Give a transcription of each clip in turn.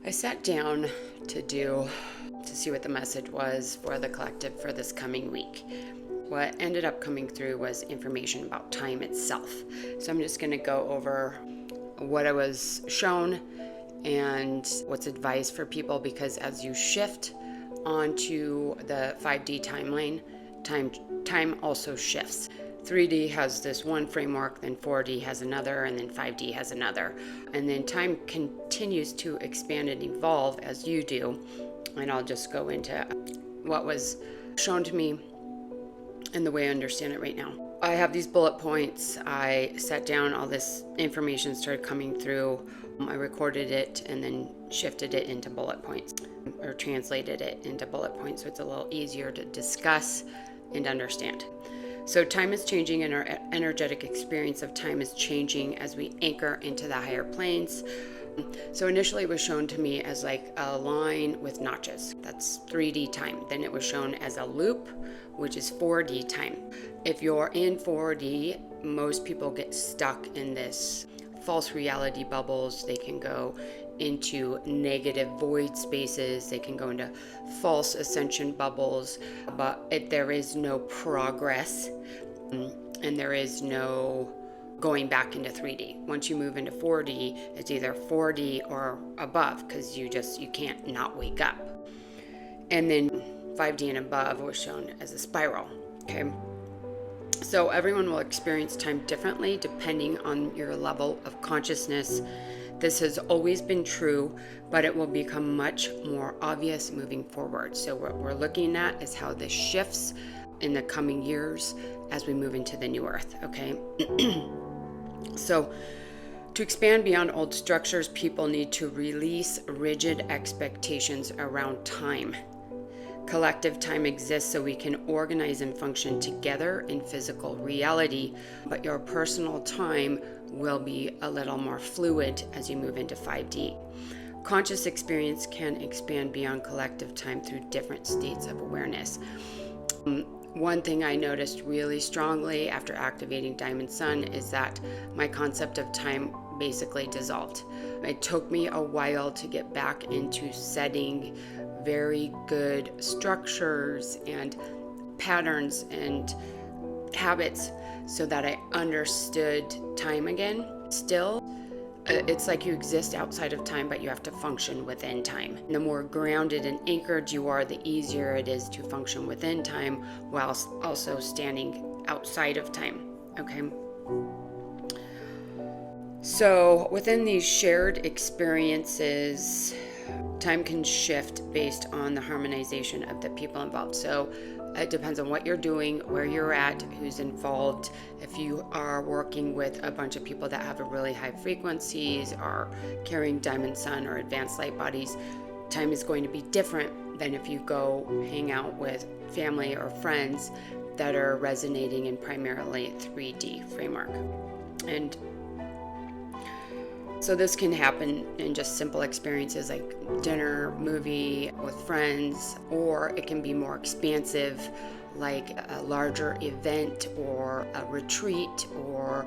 I sat down to see what the message was for the collective for this coming week. What ended up coming through was information about time itself. So I'm just going to go over what I was shown and what's advised for people, because as you shift onto the 5D timeline, time also shifts. 3D has this one framework, then 4D has another, and then 5D has another. And then time continues to expand and evolve as you do. And I'll just go into what was shown to me and the way I understand it right now. I have these bullet points. I sat down, all this information started coming through. I recorded it and then shifted it into bullet points, or translated it into bullet points, so it's a little easier to discuss and understand. So time is changing, and our energetic experience of time is changing as we anchor into the higher planes. So initially it was shown to me as like a line with notches. That's 3D time. Then it was shown as a loop, which is 4D time. If you're in 4D, most people get stuck in this false reality bubbles. They can go into negative void spaces. They can go into false ascension bubbles, but there is no progress and there is no going back into 3D. Once you move into 4D, it's either 4D or above, because you can't not wake up. And then 5D and above was shown as a spiral. Okay. So everyone will experience time differently depending on your level of consciousness. This has always been true, but it will become much more obvious moving forward. So what we're looking at is how this shifts in the coming years as we move into the new earth, okay? So to expand beyond old structures, people need to release rigid expectations around time. Collective time exists so we can organize and function together in physical reality, but your personal time will be a little more fluid as you move into 5D. Conscious experience can expand beyond collective time through different states of awareness. One thing I noticed really strongly after activating Diamond Sun is that my concept of time basically dissolved. It took me a while to get back into setting very good structures and patterns and habits so that I understood time again. Still, it's like you exist outside of time, but you have to function within time. The more grounded and anchored you are, the easier it is to function within time while also standing outside of time, okay? So within these shared experiences, time can shift based on the harmonization of the people involved. So it depends on what you're doing, where you're at, who's involved. If you are working with a bunch of people that have a really high frequencies, are carrying Diamond Sun or advanced light bodies, time is going to be different than if you go hang out with family or friends that are resonating in primarily 3D framework. And so this can happen in just simple experiences like dinner, movie with friends, or it can be more expansive like a larger event or a retreat or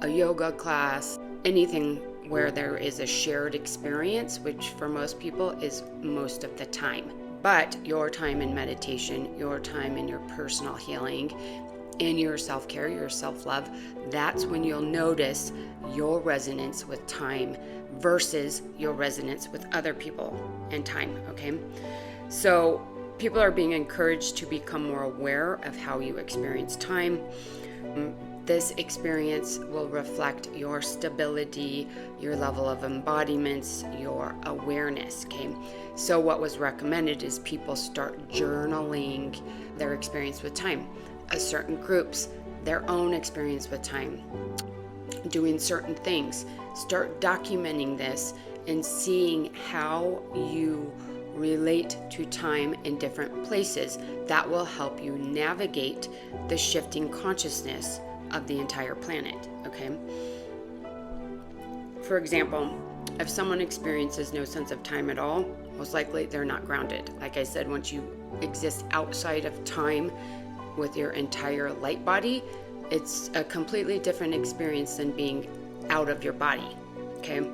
a yoga class, anything where there is a shared experience, which for most people is most of the time. But your time in meditation, your time in your personal healing, in your self-care, your self-love, that's when you'll notice your resonance with time versus your resonance with other people and time, okay? So people are being encouraged to become more aware of how you experience time. This experience will reflect your stability, your level of embodiments, your awareness, okay? So what was recommended is people start journaling their experience with time. Certain groups, their own experience with time, doing certain things. Start documenting this and seeing how you relate to time in different places. That will help you navigate the shifting consciousness of the entire planet, okay? For example, if someone experiences no sense of time at all, most likely they're not grounded. Like I said, once you exist outside of time with your entire light body, it's a completely different experience than being out of your body, okay?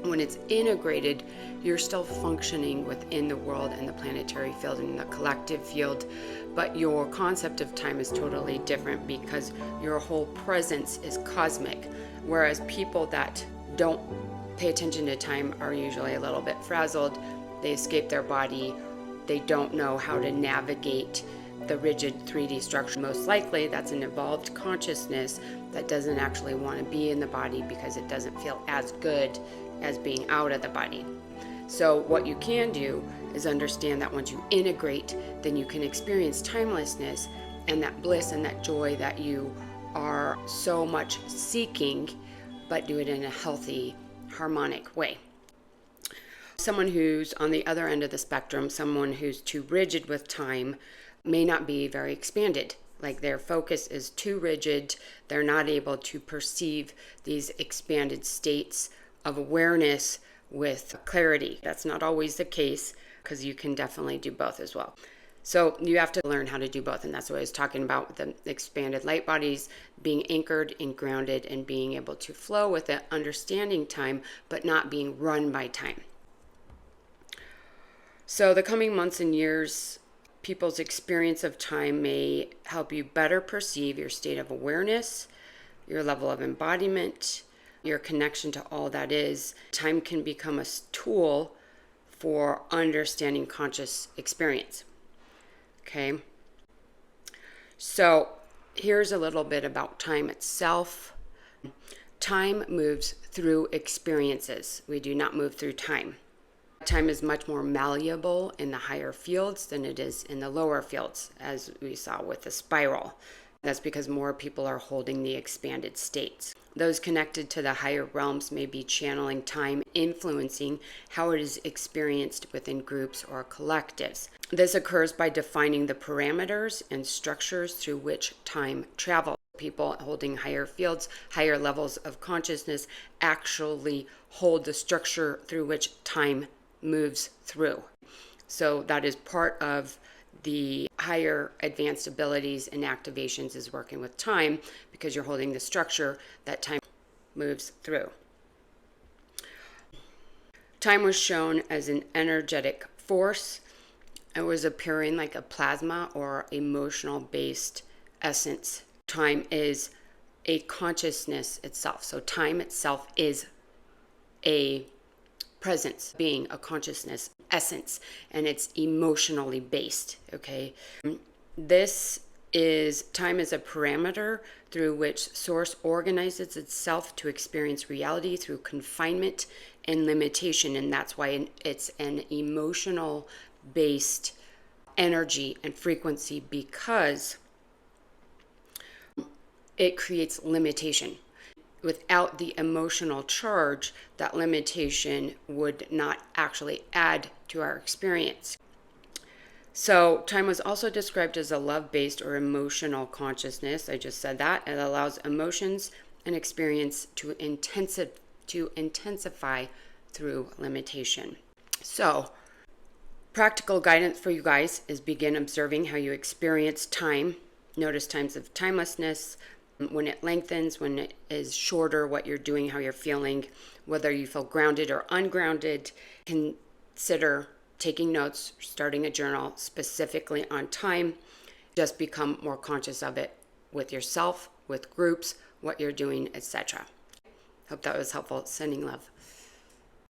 When it's integrated, you're still functioning within the world and the planetary field and the collective field, but your concept of time is totally different because your whole presence is cosmic, whereas people that don't pay attention to time are usually a little bit frazzled. They escape their body. They don't know how to navigate the rigid 3D structure. Most likely that's an evolved consciousness that doesn't actually want to be in the body because it doesn't feel as good as being out of the body. So what you can do is understand that once you integrate, then you can experience timelessness and that bliss and that joy that you are so much seeking, but do it in a healthy, harmonic way. Someone who's on the other end of the spectrum, someone who's too rigid with time, may not be very expanded. Like their focus is too rigid. They're not able to perceive these expanded states of awareness with clarity. That's not always the case because you can definitely do both as well. So you have to learn how to do both. And that's what I was talking about with the expanded light bodies, being anchored and grounded and being able to flow with it, understanding time, but not being run by time. So the coming months and years, people's experience of time may help you better perceive your state of awareness, your level of embodiment, your connection to all that is. Time can become a tool for understanding conscious experience. Okay? So here's a little bit about time itself. Time moves through experiences. We do not move through time. Time is much more malleable in the higher fields than it is in the lower fields, as we saw with the spiral. That's because more people are holding the expanded states. Those connected to the higher realms may be channeling time, influencing how it is experienced within groups or collectives. This occurs by defining the parameters and structures through which time travels. People holding higher fields, higher levels of consciousness actually hold the structure through which time moves through. So that is part of the higher advanced abilities and activations is working with time because you're holding the structure that time moves through. Time was shown as an energetic force. It was appearing like a plasma or emotional based essence. Time is a consciousness itself. So time itself is a presence, being a consciousness essence, and it's emotionally based. Okay, this is time is a parameter through which source organizes itself to experience reality through confinement and limitation, and that's why it's an emotional based energy and frequency, because it creates limitation. Without the emotional charge, that limitation would not actually add to our experience. So time was also described as a love-based or emotional consciousness. I just said that. It allows emotions and experience to intensify through limitation. So practical guidance for you guys is begin observing how you experience time. Notice times of timelessness, when it lengthens, when it is shorter, what you're doing, how you're feeling, whether you feel grounded or ungrounded. Consider taking notes, starting a journal specifically on time. Just become more conscious of it with yourself, with groups, what you're doing, etc. Hope that was helpful. Sending love.